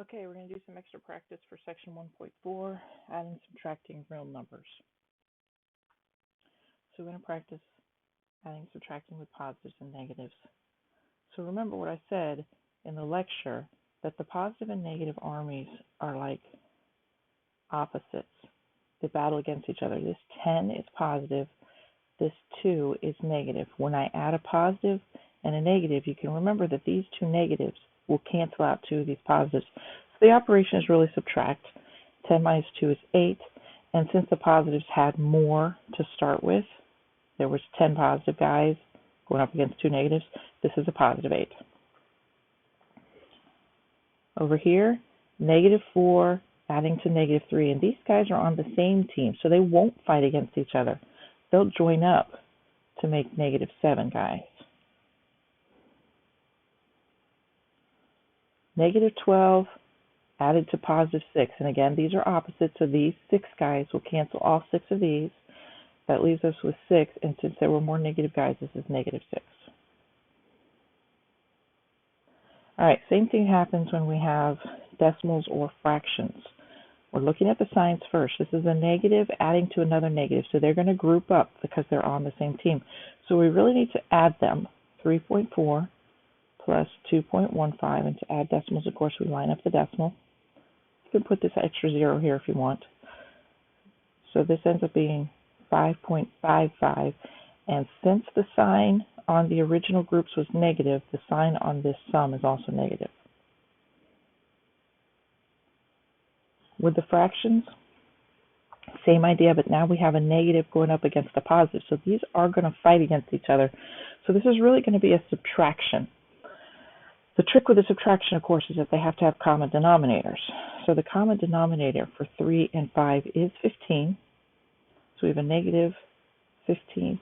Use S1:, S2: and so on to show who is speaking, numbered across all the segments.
S1: Okay, we're going to do some extra practice for section 1.4, adding and subtracting real numbers. So we're going to practice adding and subtracting with positives and negatives. So remember what I said in the lecture, that the positive and negative armies are like opposites. They battle against each other. This 10 is positive, this 2 is negative. When I add a positive and a negative, you can remember that these two negatives will cancel out two of these positives. So the operation is really subtract. 10 minus 2 is 8. And since the positives had more to start with, there was 10 positive guys going up against 2 negatives, this is a positive 8. Over here, negative 4 adding to negative 3. And these guys are on the same team, so they won't fight against each other. They'll join up to make negative 7 guys. Negative 12 added to positive 6. And again, these are opposites, so these 6 guys will cancel all 6 of these. That leaves us with 6, and since there were more negative guys, this is negative 6. All right, same thing happens when we have decimals or fractions. We're looking at the signs first. This is a negative adding to another negative, so they're going to group up because they're on the same team. So we really need to add them. 3.4 plus 2.15, and to add decimals, of course, we line up the decimal. You can put this extra 0 here if you want. So this ends up being 5.55, and since the sign on the original groups was negative, the sign on this sum is also negative. With the fractions, same idea, but now we have a negative going up against the positive, so these are going to fight against each other. So this is really going to be a subtraction. The trick with the subtraction, of course, is that they have to have common denominators. So the common denominator for 3 and 5 is 15. So we have a negative 15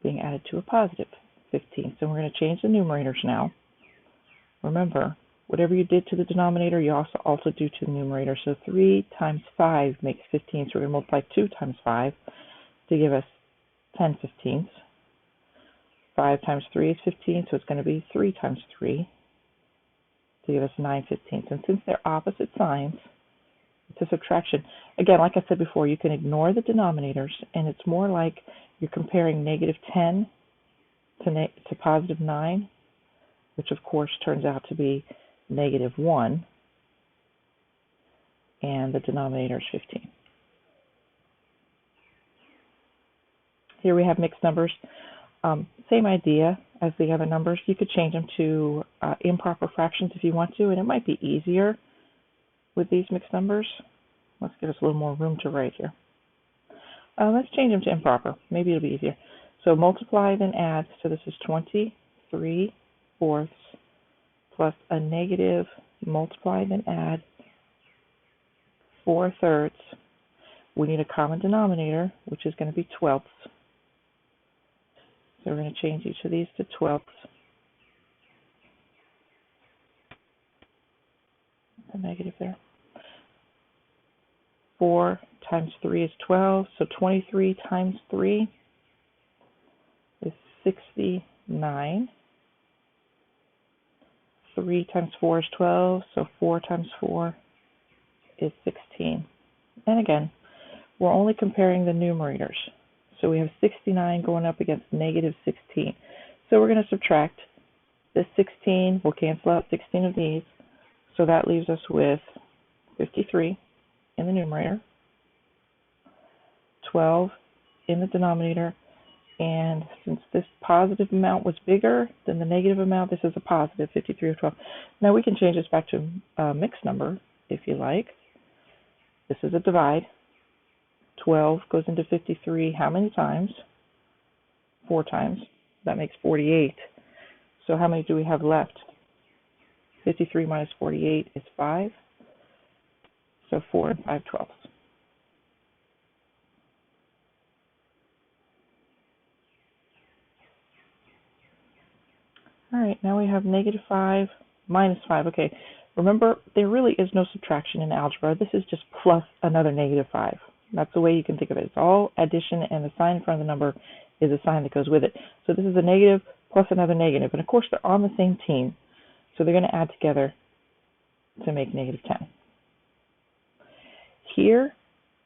S1: being added to a positive 15. So we're going to change the numerators now. Remember, whatever you did to the denominator, you also do to the numerator. So 3 times 5 makes 15. So we're going to multiply 2 times 5 to give us 10 15ths. 5 times 3 is 15, so it's going to be 3 times 3 to give us 9 15ths. And since they're opposite signs, it's a subtraction. Again, like I said before, you can ignore the denominators, and it's more like you're comparing negative 10 to positive 9, which of course turns out to be negative 1, and the denominator is 15. Here we have mixed numbers. Same idea as the other numbers. You could change them to improper fractions if you want to, and it might be easier with these mixed numbers. Let's give us a little more room to write here. Let's change them to improper. Maybe it'll be easier. So multiply, then add. So this is 23 fourths plus a negative, multiply, then add 4 thirds. We need a common denominator, which is going to be twelfths. So we're going to change each of these to twelfths. A negative there. 4 times 3 is 12, so 23 times 3 is 69. 3 times 4 is 12, so 4 times 4 is 16. And again, we're only comparing the numerators. So we have 69 going up against negative 16. So we're going to subtract this 16. We'll cancel out 16 of these. So that leaves us with 53 in the numerator, 12 in the denominator, and since this positive amount was bigger than the negative amount, this is a positive 53 of 12. Now we can change this back to a mixed number if you like. This is a divide. 12 goes into 53 how many times? 4 times. That makes 48. So how many do we have left? 53 minus 48 is 5. So 4 and 5 twelfths. All right, now we have negative 5 minus 5. Okay, remember, there really is no subtraction in algebra. This is just plus another negative 5. That's the way you can think of it. It's all addition, and the sign in front of the number is a sign that goes with it. So this is a negative plus another negative. And of course, they're on the same team, so they're going to add together to make negative 10. Here,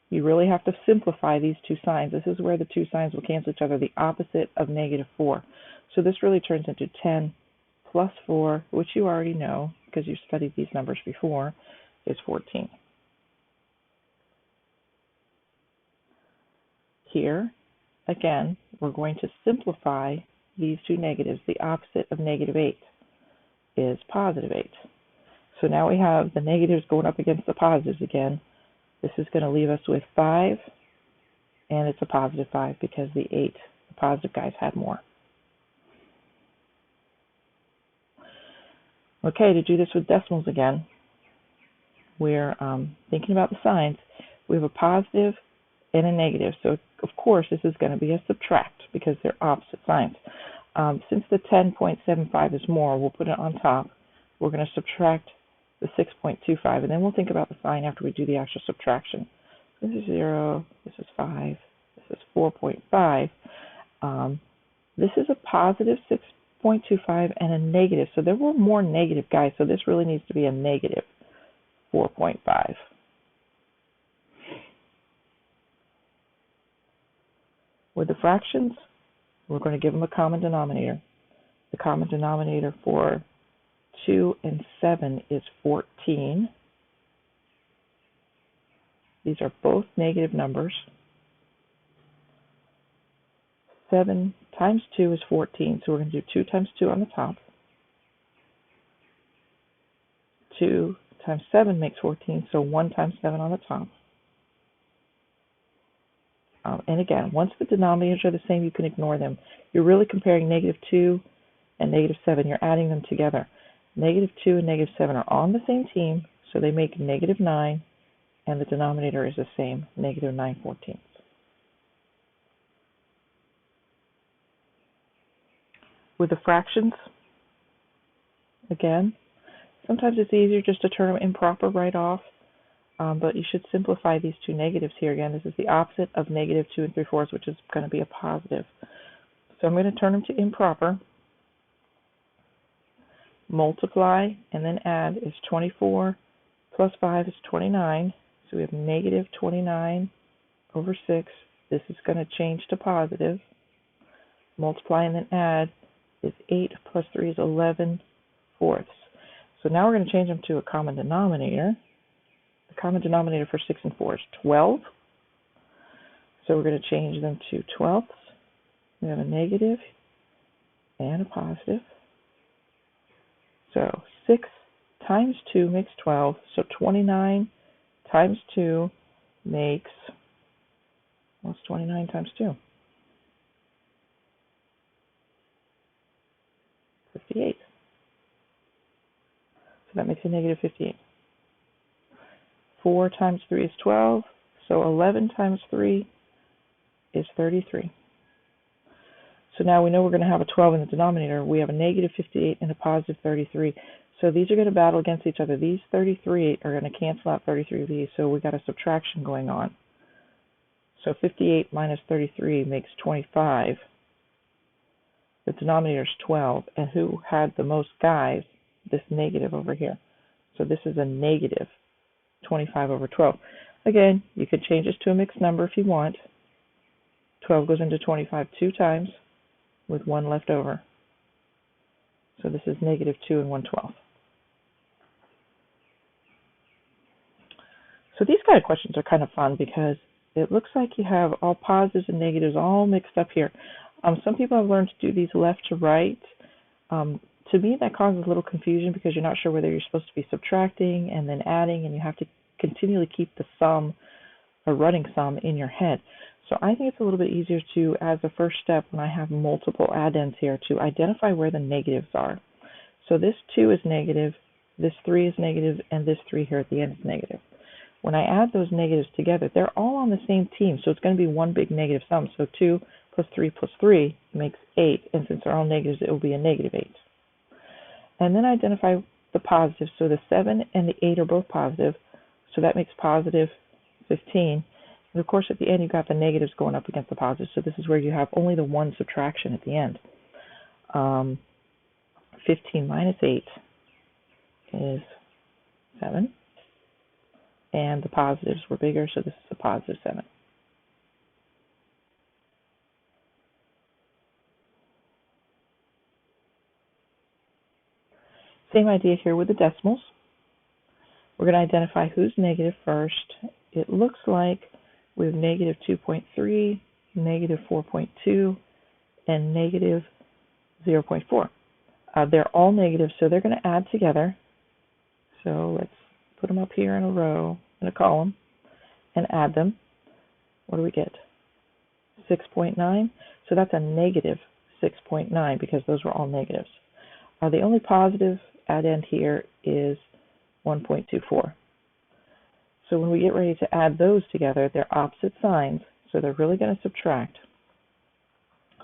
S1: you really have to simplify these two signs. This is where the two signs will cancel each other, the opposite of negative 4. So this really turns into 10 plus 4, which you already know because you've studied these numbers before, is 14. Here, again, we're going to simplify these two negatives. The opposite of negative 8 is positive 8. So now we have the negatives going up against the positives again. This is going to leave us with 5, and it's a positive 5 because the positive guys had more. Okay, to do this with decimals again, we're thinking about the signs. We have a positive and a negative. So, of course, this is going to be a subtract because they're opposite signs. Since the 10.75 is more, we'll put it on top. We're going to subtract the 6.25, and then we'll think about the sign after we do the actual subtraction. This is 0, this is 5, this is 4.5. This is a positive 6.25 and a negative. So there were more negative guys, so this really needs to be a negative 4.5. With the fractions, we're going to give them a common denominator. The common denominator for 2 and 7 is 14. These are both negative numbers. 7 times 2 is 14, so we're going to do 2 times 2 on the top. 2 times 7 makes 14, so 1 times 7 on the top. And again, once the denominators are the same, you can ignore them. You're really comparing negative 2 and negative 7. You're adding them together. Negative 2 and negative 7 are on the same team, so they make negative 9, and the denominator is the same, negative 9/14. With the fractions, again, sometimes it's easier just to turn them improper right off, but you should simplify these two negatives here. Again, this is the opposite of negative 2 3/4, which is going to be a positive. So I'm going to turn them to improper. Multiply and then add is 24 plus 5 is 29. So we have negative 29 over 6. This is going to change to positive. Multiply and then add is 8 plus 3 is 11 fourths. So now we're going to change them to a common denominator. The common denominator for 6 and 4 is 12. So we're going to change them to 12ths. We have a negative and a positive. So 6 times 2 makes 12. So 29 times 2 makes, what's 29 times 2? 58. So that makes a negative 58. 4 times 3 is 12. So 11 times 3 is 33. So now we know we're going to have a 12 in the denominator. We have a negative 58 and a positive 33. So these are going to battle against each other. These 33 are going to cancel out 33 of these. So we've got a subtraction going on. So 58 minus 33 makes 25. The denominator is 12. And who had the most guys? This negative over here. So this is a negative 25 over 12. Again, you could change this to a mixed number if you want. 12 goes into 25 2 times, with 1 left over. So this is negative 2 and 1/12. So these kind of questions are kind of fun because it looks like you have all positives and negatives all mixed up here. Some people have learned to do these left to right. To me, that causes a little confusion because you're not sure whether you're supposed to be subtracting and then adding, and you have to continually keep the sum, a running sum, in your head. So I think it's a little bit easier to, as a first step, when I have multiple addends here, to identify where the negatives are. So this 2 is negative, this 3 is negative, and this 3 here at the end is negative. When I add those negatives together, they're all on the same team, so it's going to be one big negative sum. So 2 plus 3 makes 8, and since they're all negatives, it will be a negative 8. And then identify the positives. So the 7 and the 8 are both positive, so that makes positive 15. And of course, at the end, you've got the negatives going up against the positives, so this is where you have only the one subtraction at the end. 15 minus 8 is and the positives were bigger, so this is a positive 7. Same idea here with the decimals. We're going to identify who's negative first. It looks like we have negative 2.3, negative 4.2, and negative 0.4. They're all negative, so they're going to add together. So let's put them up here in a row, in a column, and add them. What do we get? 6.9. So that's a negative 6.9 because those were all negatives. The only positive at end here is 1.24. So when we get ready to add those together, they're opposite signs, so they're really going to subtract.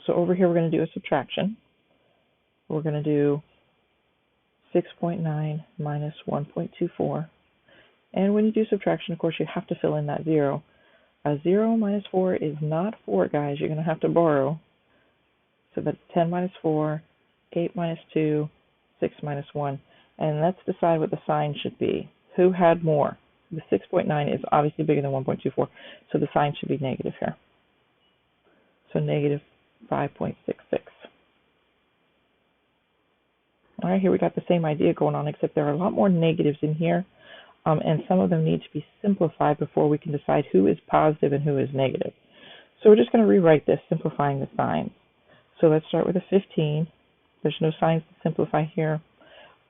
S1: So over here we're going to do a subtraction. We're going to do 6.9 minus 1.24. And when you do subtraction, of course, you have to fill in that 0. A 0 minus 4 is not 4, guys. You're going to have to borrow. So that's 10 minus 4, 8 minus 2, 6 minus 1. And let's decide what the sign should be. Who had more? The 6.9 is obviously bigger than 1.24, so the sign should be negative here. So negative 5.66. All right, here we got the same idea going on, except there are a lot more negatives in here, and some of them need to be simplified before we can decide who is positive and who is negative. So we're just going to rewrite this, simplifying the signs. So let's start with a 15. There's no signs to simplify here,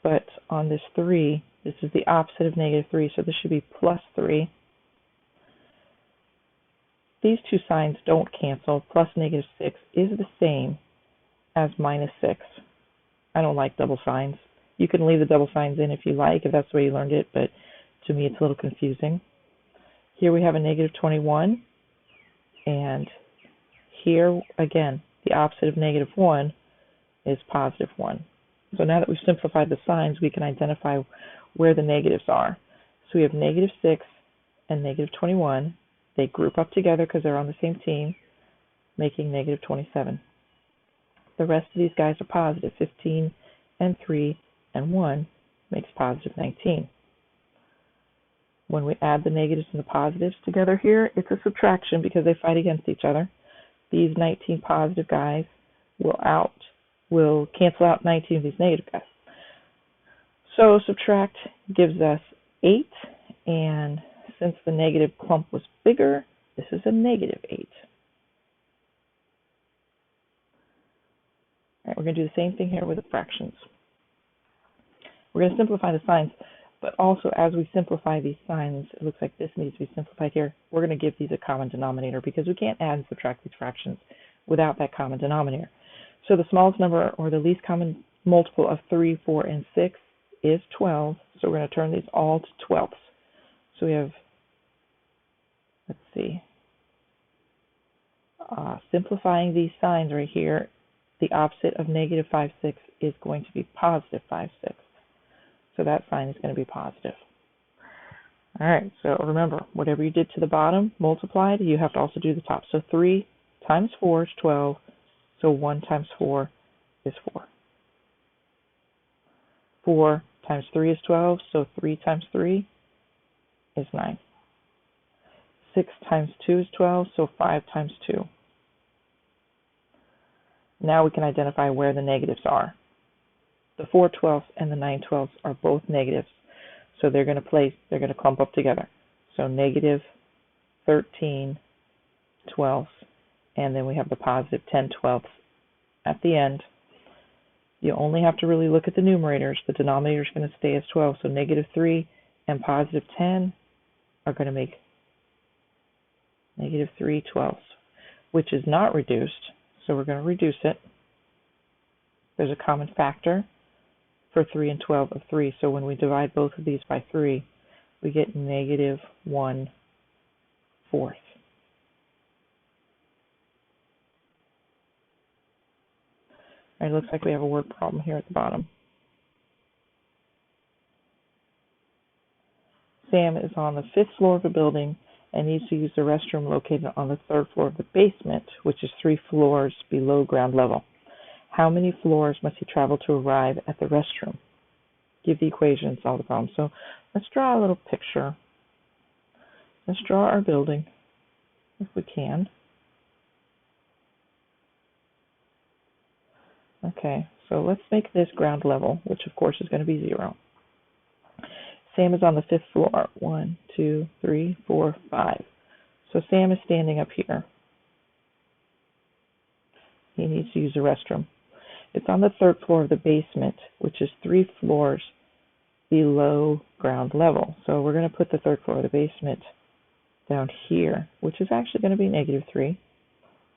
S1: but on this 3, this is the opposite of negative 3, so this should be plus 3. These two signs don't cancel. Plus negative 6 is the same as minus 6. I don't like double signs. You can leave the double signs in if you like, if that's the way you learned it, but to me it's a little confusing. Here we have a negative 21, and here, again, the opposite of negative 1 is positive 1. So now that we've simplified the signs, we can identify where the negatives are. So we have negative 6 and negative 21. They group up together because they're on the same team, making negative 27. The rest of these guys are positive. 15 and 3 and 1 makes positive 19. When we add the negatives and the positives together here, it's a subtraction because they fight against each other. These 19 positive guys will cancel out 19 of these negative guys. So subtract gives us 8, and since the negative clump was bigger, this is a negative 8. All right, we're going to do the same thing here with the fractions. We're going to simplify the signs, but also as we simplify these signs, it looks like this needs to be simplified here. We're going to give these a common denominator because we can't add and subtract these fractions without that common denominator. So the smallest number, or the least common multiple of 3, 4, and 6 is 12. So we're going to turn these all to 12ths. So we have, let's see, simplifying these signs right here, the opposite of negative 5, 6 is going to be positive 5, 6. So that sign is going to be positive. All right, so remember, whatever you did to the bottom, multiplied, you have to also do the top. So 3 times 4 is 12, so 1 times 4 is 4. 4 times 3 is 12, so 3 times 3 is 9. 6 times 2 is 12, so 5 times 2. Now we can identify where the negatives are. The 4 12ths and the 9 12ths are both negatives, so they're going to clump up together. So negative 13 12ths, and then we have the positive 10 12ths at the end. You only have to really look at the numerators. The denominator is going to stay as 12, so negative 3 and positive 10 are going to make negative 3 12ths, which is not reduced, so we're going to reduce it. There's a common factor for 3 and 12 of 3, so when we divide both of these by 3, we get negative 1/4. It looks like we have a word problem here at the bottom. Sam is on the 5th floor of a building and needs to use the restroom located on the 3rd floor of the basement, which is 3 floors below ground level. How many floors must he travel to arrive at the restroom? Give the equation and solve the problem. So let's draw a little picture. Let's draw our building if we can. Okay, so let's make this ground level, which of course is going to be 0. Sam is on the 5th floor. 1, 2, 3, 4, 5. So Sam is standing up here. He needs to use the restroom. It's on the 3rd floor of the basement, which is 3 floors below ground level. So we're going to put the 3rd floor of the basement down here, which is actually going to be -3.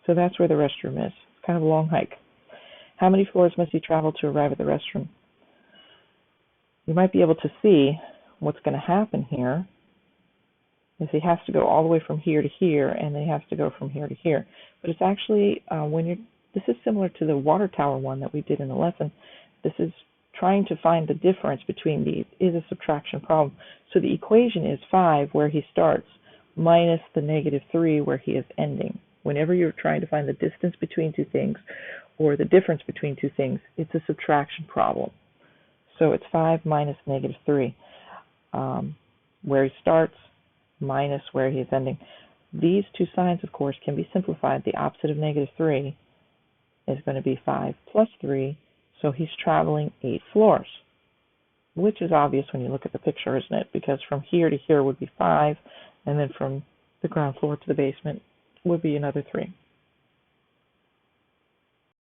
S1: So that's where the restroom is. It's kind of a long hike. How many floors must he travel to arrive at the restroom? You might be able to see what's going to happen here is he has to go all the way from here to here, and then he has to go from here to here. But it's actually, this is similar to the water tower one that we did in the lesson. This is trying to find the difference between these. Is a subtraction problem. So the equation is 5 where he starts minus the -3 where he is ending. Whenever you're trying to find the distance between two things or the difference between two things, it's a subtraction problem. So it's 5 minus -3, where he starts minus where he is ending. These two signs, of course, can be simplified. The opposite of -3 is going to be 5 plus 3, so he's traveling 8 floors, which is obvious when you look at the picture, isn't it? Because from here to here would be 5, and then from the ground floor to the basement would be another 3.